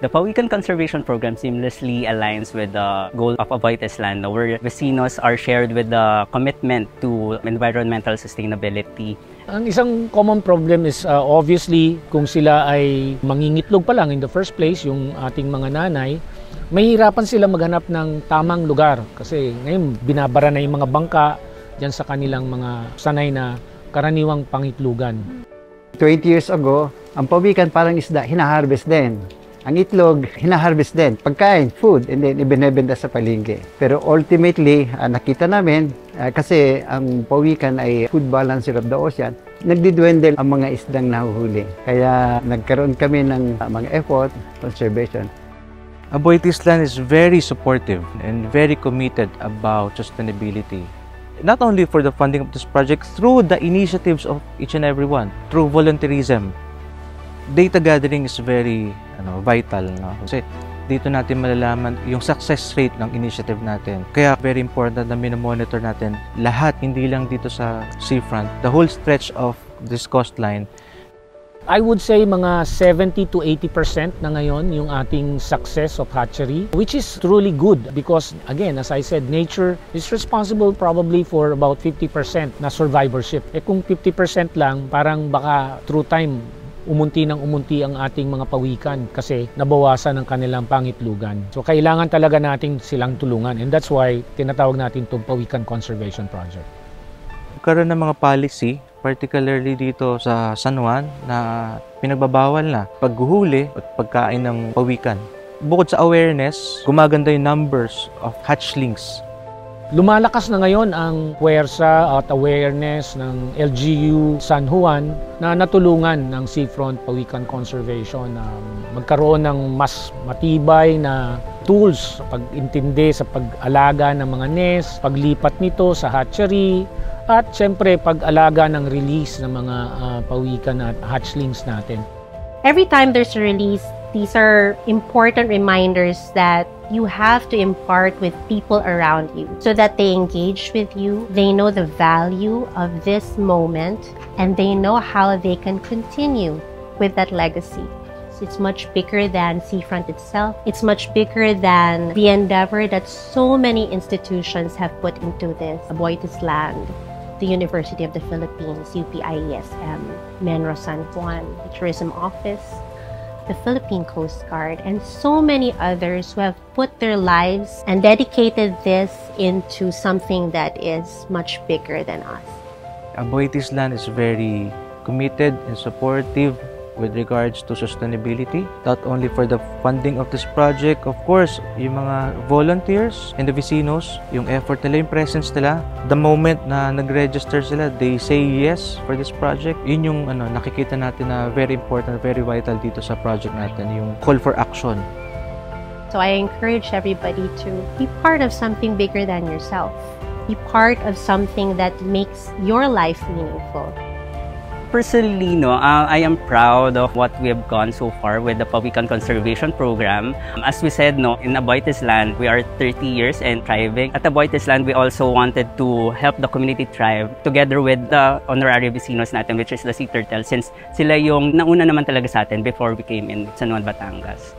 The Pawikan Conservation Program seamlessly aligns with the goal of Aboitiz Land, where vecinos are shared with the commitment to environmental sustainability. Ang isang common problem is obviously kung sila ay mangingitlog pa lang in the first place, yung ating mga nanay, mahihirapan sila maghanap ng tamang lugar kasi ngayon binabara na yung mga bangka dyan sa kanilang mga sanay na karaniwang pangitlugan. 20 years ago, ang pawikan parang isda, hinaharvest din. Ang itlog, hinaharvest din. Pagkain, food, and then ibinebenta sa palengke. Pero ultimately, nakita namin, kasi ang pawikan ay food balancer of the ocean, nagdidwendel ang mga isdang nahuhuli. Kaya nagkaroon kami ng mga effort, conservation. Aboitiz Land is very supportive and very committed about sustainability. Not only for the funding of this project, through the initiatives of each and every one, through volunteerism. Data gathering is very vital. No? Kasi dito natin malalaman yung success rate ng initiative natin. Kaya very important na minomonitor natin lahat, hindi lang dito sa seafront, the whole stretch of this coastline. I would say mga 70 to 80% na ngayon yung ating success of hatchery, which is truly good because again, as I said, nature is responsible probably for about 50% na survivorship. Kung 50% lang, parang baka through time, umunti ang ating mga pawikan kasi nabawasan ang kanilang pangitlugan. So kailangan talaga natin silang tulungan and that's why tinatawag natin itong Pawikan Conservation Project. Karoon ng mga policy, particularly dito sa San Juan, na pinagbabawal na paghuhuli at pagkain ng pawikan. Bukod sa awareness, gumaganda yung numbers of hatchlings. Lumalakas na ngayon ang puwersa at awareness ng LGU San Juan na natulungan ng Seafront Pawikan Conservation na magkaroon ng mas matibay na tools sa pag-intindi sa pag-alaga ng mga nest, paglipat nito sa hatchery, at syempre pag-alaga ng release ng mga pawikan at hatchlings natin. Every time there's a release, these are important reminders that you have to impart with people around you so that they engage with you, they know the value of this moment, and they know how they can continue with that legacy. It's much bigger than Seafront itself. It's much bigger than the endeavor that so many institutions have put into this. Aboitiz Land, the University of the Philippines, UPIESM, Menro San Juan, the Tourism Office, the Philippine Coast Guard, and so many others who have put their lives and dedicated this into something that is much bigger than us. Aboitiz Land is very committed and supportive with regards to sustainability, not only for the funding of this project, of course, yung mga volunteers and the vecinos, yung effort nila, yung presence nila, the moment na nag-register sila, they say yes for this project. Yun yung nakikita natin na very important, very vital dito sa project natin, yung call for action. So I encourage everybody to be part of something bigger than yourself. Be part of something that makes your life meaningful. Personally, I am proud of what we have gone so far with the Pawikan Conservation Program. As we said, in Aboitiz Land, we are 30 years and thriving. At Aboitiz Land, we also wanted to help the community thrive together with the honorary vecinos natin, which is the Sea Turtle, since sila yung nauna naman talaga sa atin before we came in San Juan, Batangas.